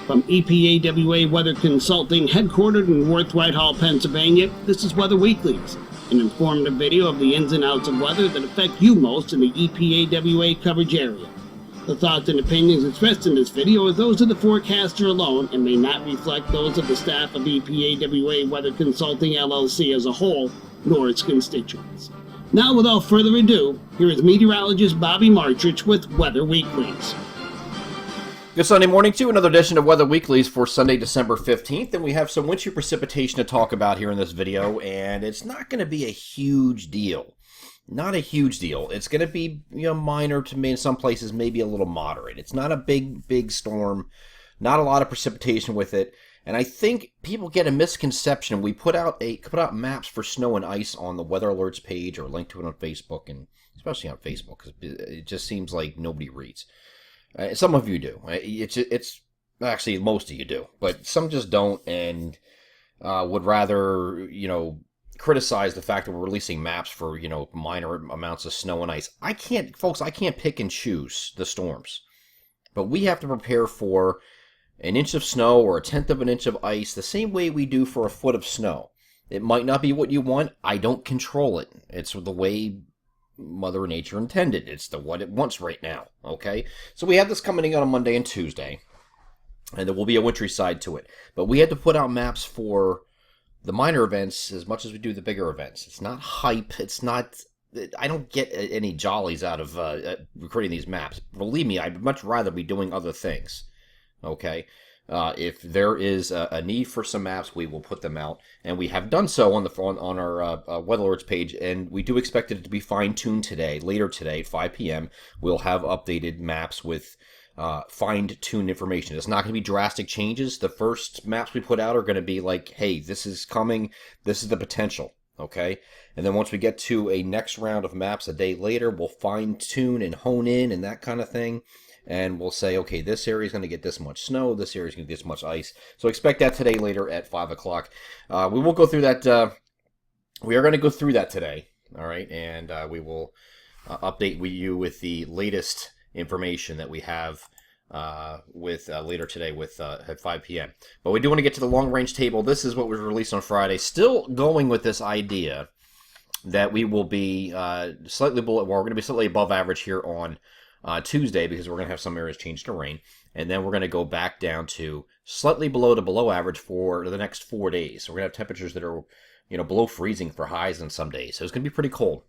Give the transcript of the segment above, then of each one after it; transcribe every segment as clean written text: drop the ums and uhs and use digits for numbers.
From EPAWA Weather Consulting, headquartered in Worth Whitehall, Pennsylvania, this is Weather Weeklies, an informative video of the ins and outs of weather that affect you most in the EPAWA coverage area. The thoughts and opinions expressed in this video are those of the forecaster alone and may not reflect those of the staff of EPAWA Weather Consulting LLC as a whole, nor its constituents. Now, without further ado, here is meteorologist Bobby Martrich with Weather Weeklies. Good Sunday morning to another edition of Weather Weeklies for Sunday, December 15th, and we have some wintry precipitation to talk about here in this video, and it's not going to be a huge deal. Not a huge deal. It's going to be, minor to me in some places, maybe a little moderate. It's not a big storm, not a lot of precipitation with it, and I think people get a misconception. We put out maps for snow and ice on the weather alerts page or link to it on Facebook, and especially on Facebook, because it just seems like nobody reads. Some of you do. It's actually most of you do, but some just don't and would rather, criticize the fact that we're releasing maps for, minor amounts of snow and ice. I can't pick and choose the storms, but we have to prepare for an inch of snow or a tenth of an inch of ice the same way we do for a foot of snow. It might not be what you want. I don't control it. It's the way Mother Nature intended. It's what it wants right now, okay? So we have this coming in on Monday and Tuesday, and there will be a wintry side to it. But we had to put out maps for the minor events as much as we do the bigger events. It's not hype. I don't get any jollies out of recording these maps. Believe me, I'd much rather be doing other things, okay? If there is a need for some maps, we will put them out, and we have done so on our weather alerts page, and we do expect it to be fine-tuned today. Later today, at 5 p.m., we'll have updated maps with fine-tuned information. It's not going to be drastic changes. The first maps we put out are going to be like, hey, this is coming, this is the potential, okay? And then once we get to a next round of maps a day later, we'll fine-tune and hone in and that kind of thing. And we'll say, okay, this area is going to get this much snow, this area is going to get this much ice. So expect that today later at 5 o'clock. We will go through that. We are going to go through that today, all right? And we will update you with the latest information that we have with later today with at 5 p.m. But we do want to get to the long-range table. This is what was released on Friday. Still going with this idea that we will be slightly below, well, we're going to be slightly above average here on Tuesday, because we're going to have some areas change to rain, and then we're going to go back down to slightly below average for the next 4 days. So we're going to have temperatures that are, below freezing for highs on some days. So it's going to be pretty cold.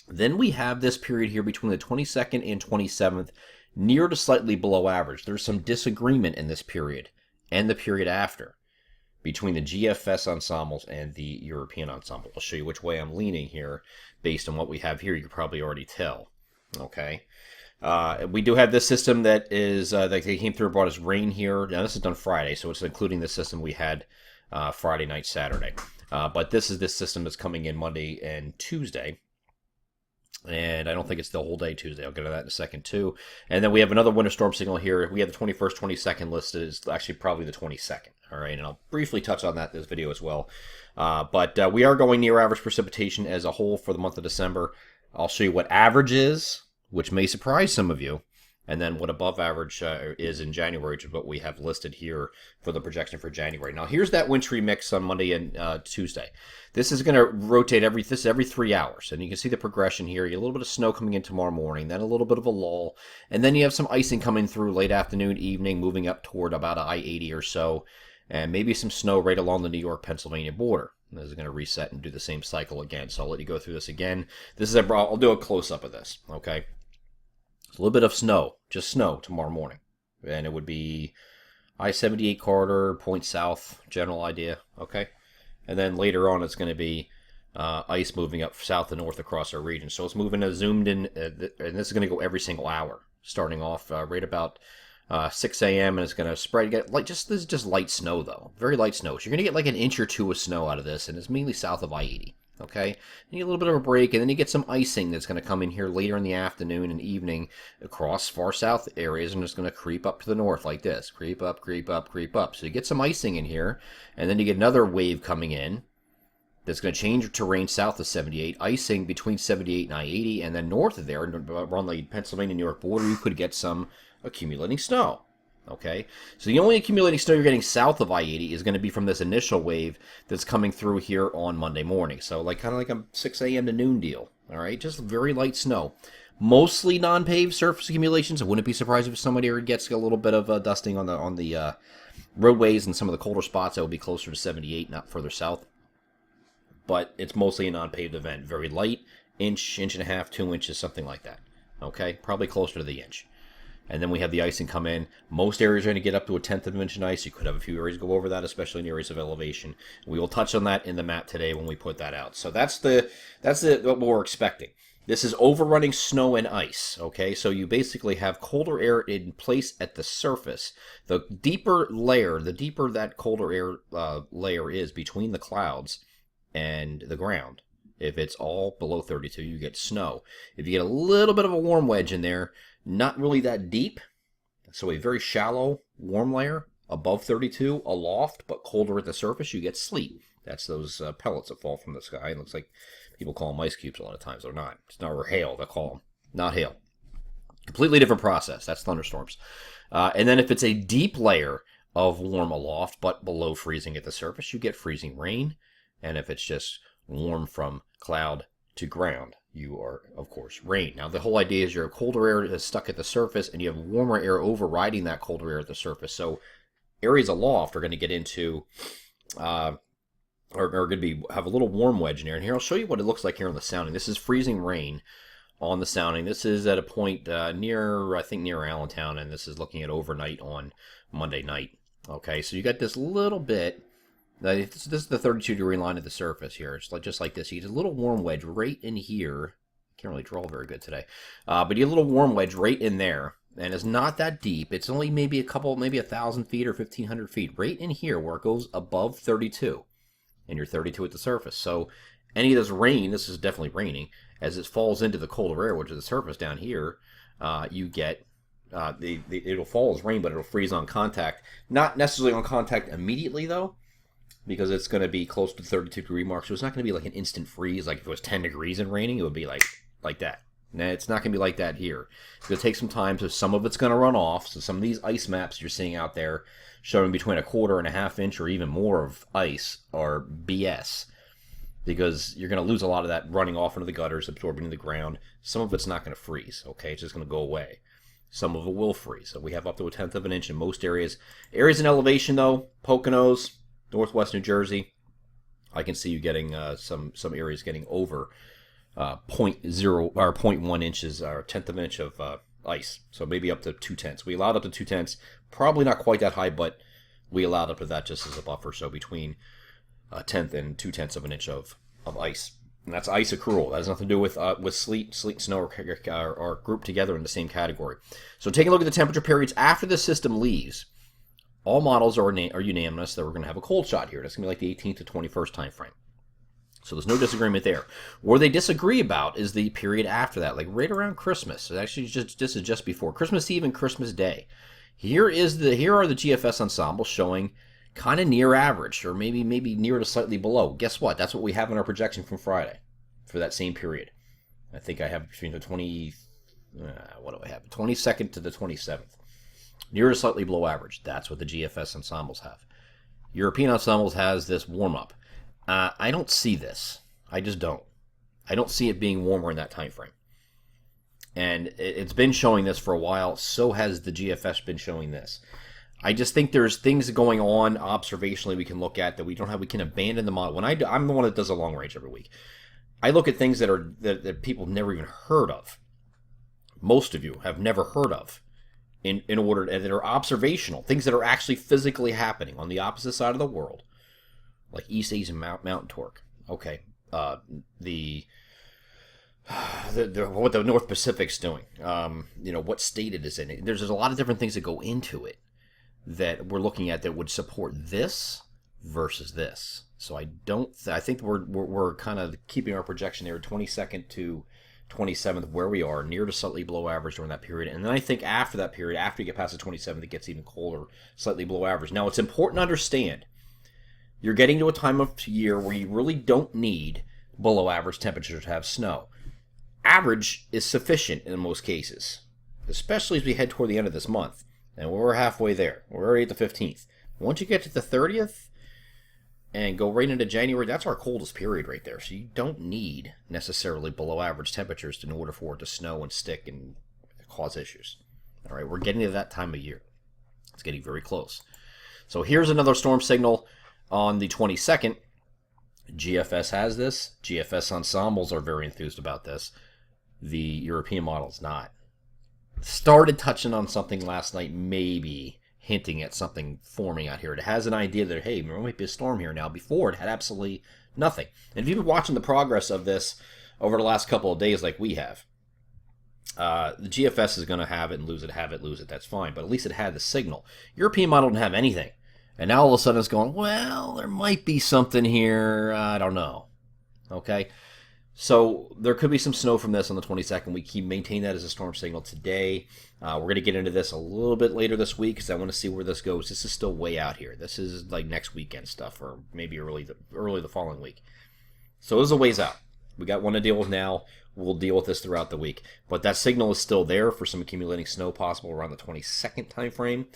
Then we have this period here between the 22nd and 27th, near to slightly below average. There's some disagreement in this period and the period after between the GFS ensembles and the European ensemble. I'll show you which way I'm leaning here based on what we have here. You can probably already tell. Okay. We do have this system that is that they came through and brought us rain here. Now this is done Friday, so it's including the system we had Friday night, Saturday. But this is this system that's coming in Monday and Tuesday. And I don't think it's the whole day Tuesday. I'll get to that in a second too. And then we have another winter storm signal here. We have the 21st, 22nd listed. It's actually probably the 22nd. All right, and I'll briefly touch on that in this video as well. But we are going near average precipitation as a whole for the month of December. I'll show you what average is, which may surprise some of you, and then what above average is in January, which is what we have listed here for the projection for January. Now, here's that wintry mix on Monday and Tuesday. This is going to rotate every 3 hours, and you can see the progression here. You get a little bit of snow coming in tomorrow morning, then a little bit of a lull, and then you have some icing coming through late afternoon, evening, moving up toward about I-80 or so, and maybe some snow right along the New York-Pennsylvania border. This is going to reset and do the same cycle again, so I'll let you go through this again. I'll do a close-up of this, okay? A little bit of snow, just snow tomorrow morning. And it would be I-78 corridor, point south, general idea, okay? And then later on, it's going to be ice moving up south and north across our region. So it's moving zoomed in, and this is going to go every single hour, starting off right about 6 a.m. and it's going to spread. This is just light snow, though. Very light snow. So you're going to get like an inch or two of snow out of this, and it's mainly south of I-80. Okay, you get a little bit of a break, and then you get some icing that's going to come in here later in the afternoon and evening across far south areas, and it's going to creep up to the north like this. Creep up, creep up, creep up. So you get some icing in here, and then you get another wave coming in that's going to change terrain south of 78, icing between 78 and I-80, and then north of there, around the Pennsylvania-New York border, you could get some accumulating snow. Okay, so the only accumulating snow you're getting south of I-80 is going to be from this initial wave that's coming through here on Monday morning. So kind of like a 6 a.m. to noon deal. All right, just very light snow. Mostly non-paved surface accumulations. I wouldn't be surprised if somebody gets a little bit of dusting on the roadways and some of the colder spots. That would be closer to 78, not further south. But it's mostly a non-paved event. Very light, inch, inch and a half, 2 inches, something like that. Okay, probably closer to the inch. And then we have the icing come in. Most areas are going to get up to a tenth of an inch in ice. You could have a few areas go over that, especially in areas of elevation. We will touch on that in the map today when we put that out. So that's what we're expecting. This is overrunning snow and ice, okay? So you basically have colder air in place at the surface. The deeper that colder air layer is between the clouds and the ground. If it's all below 32, you get snow. If you get a little bit of a warm wedge in there, not really that deep, so a very shallow warm layer above 32, aloft, but colder at the surface, you get sleet. That's those pellets that fall from the sky. It looks like people call them ice cubes a lot of times. They're not. It's not hail, they call them. Not hail. Completely different process. That's thunderstorms. And then if it's a deep layer of warm aloft, but below freezing at the surface, you get freezing rain. And if it's just warm from cloud to ground, you are, of course, rain. Now, the whole idea is your colder air is stuck at the surface, and you have warmer air overriding that colder air at the surface. So areas aloft are going to get into... are going to have a little warm wedge in there. And here, I'll show you what it looks like here on the sounding. This is freezing rain on the sounding. This is at a point near Allentown, and this is looking at overnight on Monday night. Okay, so you got this little bit. This is the 32-degree line at the surface here. It's just like this. You get a little warm wedge right in here. Can't really draw very good today. But you get a little warm wedge right in there. And it's not that deep. It's only maybe 1,000 feet or 1,500 feet. Right in here where it goes above 32. And you're 32 at the surface. So any of this rain, this is definitely raining, as it falls into the colder air, which is the surface down here, you get, it'll fall as rain, but it'll freeze on contact. Not necessarily on contact immediately, though, because it's going to be close to the 32-degree mark. So it's not going to be like an instant freeze. Like if it was 10 degrees and raining, it would be like that. Nah, it's not going to be like that here. It's going to take some time, so some of it's going to run off. So some of these ice maps you're seeing out there showing between a quarter and a half inch or even more of ice are BS, because you're going to lose a lot of that running off into the gutters, absorbing into the ground. Some of it's not going to freeze, okay? It's just going to go away. Some of it will freeze. So we have up to a tenth of an inch in most areas. Areas in elevation, though, Poconos, northwest New Jersey, I can see you getting some areas getting over 0.0 or 0.1 inches or a tenth of an inch of ice. So maybe up to 2/10. We allowed up to 2/10. Probably not quite that high, but we allowed up to that just as a buffer. So between a tenth and 2/10 of an inch of ice. And that's ice accrual. That has nothing to do with sleet. Sleet and snow are grouped together in the same category. So taking a look at the temperature periods after the system leaves, all models are unanimous that we're going to have a cold shot here. That's going to be like the 18th to 21st time frame. So there's no disagreement there. Where they disagree about is the period after that, like right around Christmas. Actually, this is just before Christmas Eve and Christmas Day. Here are the GFS ensembles showing kind of near average, or maybe near to slightly below. Guess what? That's what we have in our projection from Friday for that same period. I think I have between the 22nd to the 27th. Near to slightly below average. That's what the GFS ensembles have. European ensembles has this warm up. I don't see this. I just don't. I don't see it being warmer in that time frame. And it's been showing this for a while. So has the GFS been showing this. I just think there's things going on observationally we can look at that we don't have. We can abandon the model. I'm the one that does a long range every week. I look at things that people have never even heard of. Most of you have never heard of. In order, and that are observational, things that are actually physically happening on the opposite side of the world, like East Asian mountain torque. Okay, what the North Pacific's doing. What state it is in. There's a lot of different things that go into it that we're looking at that would support this versus this. So I think we're kind of keeping our projection there, 22nd to 27th, where we are, near to slightly below average during that period. And then I think after that period, after you get past the 27th, it gets even colder, slightly below average. Now, it's important to understand, you're getting to a time of year where you really don't need below average temperatures to have snow. Average is sufficient in most cases, especially as we head toward the end of this month. And we're halfway there. We're already at the 15th. Once you get to the 30th and go right into January, that's our coldest period right there. So you don't need necessarily below average temperatures in order for it to snow and stick and cause issues. All right, we're getting to that time of year. It's getting very close. So here's another storm signal on the 22nd. GFS has this. GFS ensembles are very enthused about this. The European model is not. Started touching on something last night, maybe hinting at something forming out here. It has an idea that, hey, there might be a storm here now. Before, it had absolutely nothing. And if you've been watching the progress of this over the last couple of days like we have, the GFS is going to have it and lose it, that's fine. But at least it had the signal. European model didn't have anything. And now all of a sudden it's going, well, there might be something here. I don't know. Okay? So there could be some snow from this on the 22nd. We keep maintaining that as a storm signal today. We're going to get into this a little bit later this week because I want to see where this goes. This is still way out here. This is like next weekend stuff or maybe early the following week. So this is a ways out. We got one to deal with now. We'll deal with this throughout the week. But that signal is still there for some accumulating snow possible around the 22nd time frame.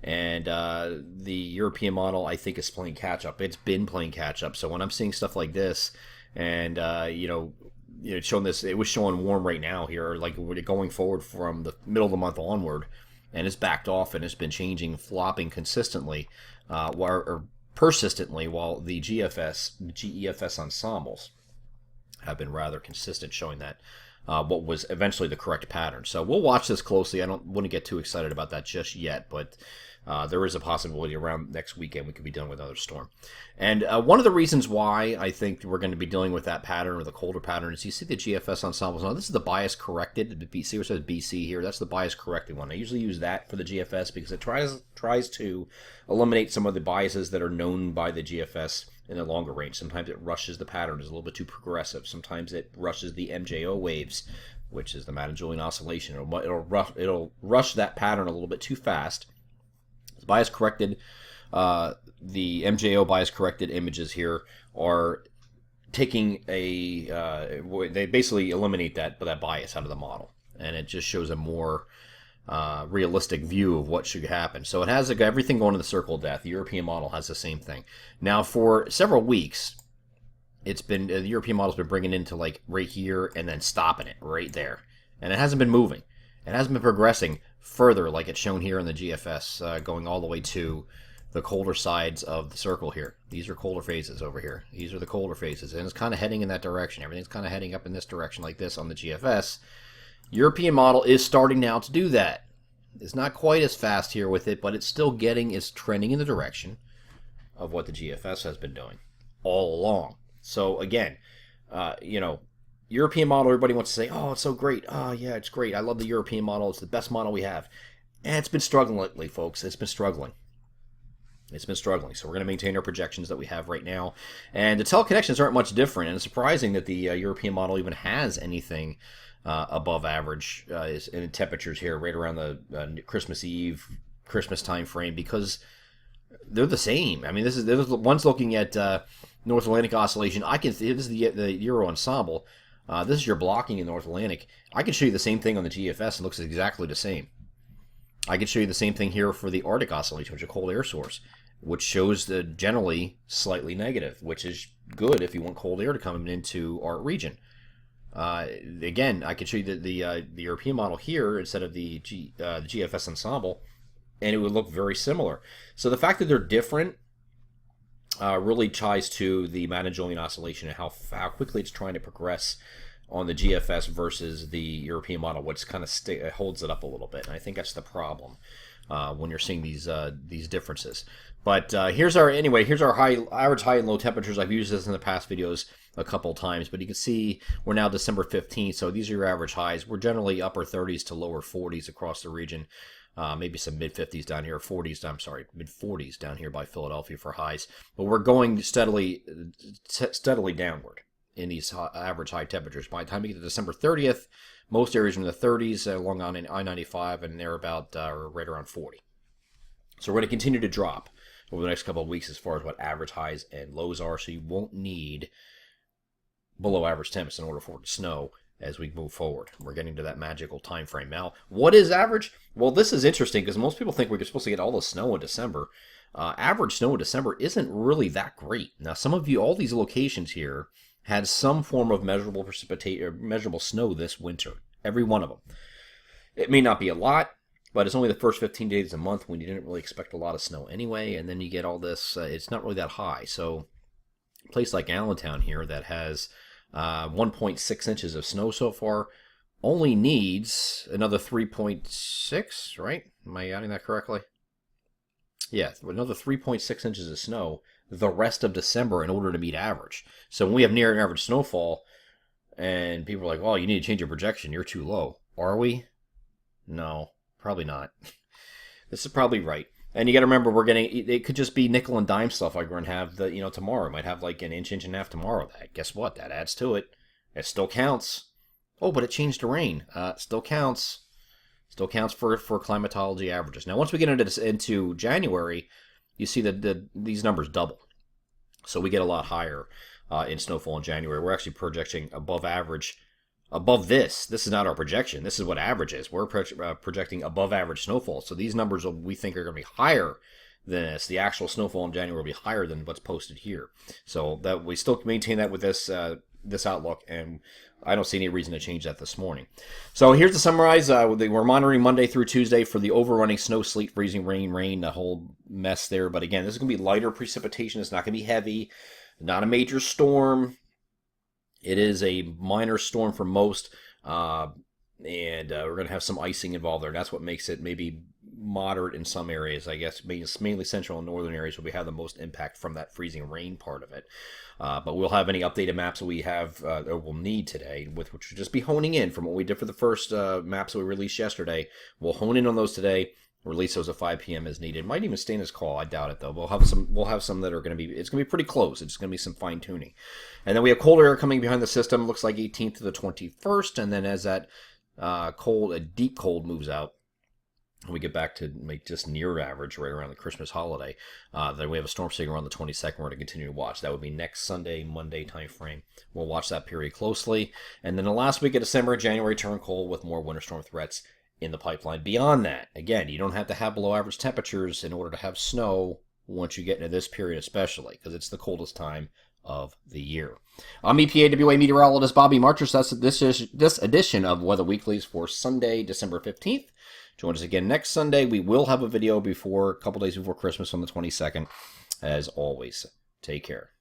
And the European model, I think, is playing catch-up. It's been playing catch-up. So when I'm seeing stuff like this, and it's showing this, it was showing warm right now here, like we're going forward from the middle of the month onward, and it's backed off and it's been changing, flopping consistently, or persistently, while the GEFS ensembles have been rather consistent, showing that what was eventually the correct pattern. So we'll watch this closely. I don't want to get too excited about that just yet, but there is a possibility around next weekend we could be dealing with another storm. And one of the reasons why I think we're going to be dealing with that pattern or the colder pattern is you see the GFS ensembles. Now, this is the bias corrected. The BC, which says BC here, that's the bias corrected one. I usually use that for the GFS because it tries to eliminate some of the biases that are known by the GFS in the longer range. Sometimes it rushes the pattern, is a little bit too progressive. Sometimes it rushes the MJO waves, which is the Madden-Julian Oscillation. It'll rush that pattern a little bit too fast. It's bias corrected. The MJO bias corrected images here are taking they basically eliminate that bias out of the model, and it just shows a more realistic view of what should happen. So it has everything going to the circle of death. The European model has the same thing. Now, for several weeks, the European model's been bringing it into like right here and then stopping it right there, and it hasn't been moving. It hasn't been progressing further like it's shown here in the GFS, going all the way to the colder sides of the circle here. These are colder phases over here. These are the colder phases, and it's kind of heading in that direction. Everything's kind of heading up in this direction like this on the GFS. European model is starting now to do that. It's not quite as fast here with it, but it's trending in the direction of what the GFS has been doing all along. So again, European model, everybody wants to say, oh, it's so great. Oh, yeah, it's great. I love the European model. It's the best model we have. And it's been struggling lately, folks. It's been struggling. So we're going to maintain our projections that we have right now. And the teleconnections aren't much different. And it's surprising that the European model even has anything above average in temperatures here, right around the Christmas Eve, Christmas time frame, because they're the same. I mean, there's one's looking at North Atlantic oscillation. This is the Euro ensemble. This is your blocking in North Atlantic. I can show you the same thing on the GFS. It looks exactly the same. I can show you the same thing here for the Arctic oscillation, which is a cold air source, which shows the generally slightly negative, which is good if you want cold air to come into our region. Again, I can show you the European model here instead of the GFS ensemble, and it would look very similar. So the fact that they're different really ties to the Madden-Julian Oscillation and how quickly it's trying to progress on the GFS versus the European model, which kind of holds it up a little bit. And I think that's the problem when you're seeing these differences. But here's our average high and low temperatures. I've used this in the past videos a couple times, but you can see we're now December 15th, so these are your average highs. We're generally upper 30s to lower 40s across the region. Maybe some mid-50s down here, mid-40s down here by Philadelphia for highs. But we're going steadily downward in these average high temperatures. By the time we get to December 30th, most areas are in the 30s along on I-95, and they're about right around 40. So we're going to continue to drop over the next couple of weeks as far as what average highs and lows are, so you won't need below average temps in order for it to snow as we move forward. We're getting to that magical time frame. Now, what is average? Well, this is interesting because most people think we're supposed to get all the snow in December. Average snow in December isn't really that great. Now, some of you, all these locations here, had some form of measurable precipitation or measurable snow this winter. Every one of them. It may not be a lot, but it's only the first 15 days of the month when you didn't really expect a lot of snow anyway, and then you get all this, it's not really that high. So a place like Allentown here that has 1.6 inches of snow so far only needs another 3.6, right? Am I adding that correctly? Yeah, another 3.6 inches of snow the rest of December in order to meet average. So when we have near average snowfall, and people are like, "Oh, you need to change your projection. You're too low." Are we? No, probably not. This is probably right. And you got to remember, it could just be nickel and dime stuff like we're going to have tomorrow. Might have like an inch and a half tomorrow. Guess what? That adds to it. It still counts. Oh, but it changed to rain. Still counts. Still counts for climatology averages. Now, once we get into January, you see that these numbers double. So we get a lot higher in snowfall in January. We're actually projecting above average. Above this is not our projection. This is what average is. We're projecting above average snowfall. So these numbers we think are going to be higher than this. The actual snowfall in January will be higher than what's posted here. So that we still maintain that with this outlook, and I don't see any reason to change that this morning. So here's to summarize. We're monitoring Monday through Tuesday for the overrunning snow, sleet, freezing, rain, the whole mess there. But again, this is going to be lighter precipitation. It's not going to be heavy. Not a major storm. It is a minor storm for most, and we're going to have some icing involved there. That's what makes it maybe moderate in some areas, I guess. Mainly central and northern areas where we have the most impact from that freezing rain part of it. But we'll have any updated maps that we have or we'll need today, which will just be honing in from what we did for the first maps that we released yesterday. We'll hone in on those today. Release those at 5 p.m. as needed. Might even stay in this call. I doubt it though. We'll have some that are going to be. It's going to be pretty close. It's going to be some fine tuning, and then we have colder air coming behind the system. Looks like 18th to the 21st, and then as that a deep cold moves out, and we get back to make just near average right around the Christmas holiday. Then we have a storm signal on the 22nd. We're going to continue to watch. That would be next Sunday, Monday time frame. We'll watch that period closely, and then the last week of December, January turn cold with more winter storm threats in the pipeline. Beyond that, again, you don't have to have below average temperatures in order to have snow once you get into this period, especially because it's the coldest time of the year. I'm EPAWA meteorologist Bobby Marchers. That's this edition of Weather Weeklies for Sunday, December 15th. Join us again next Sunday. We will have a video a couple days before Christmas on the 22nd. As always, take care.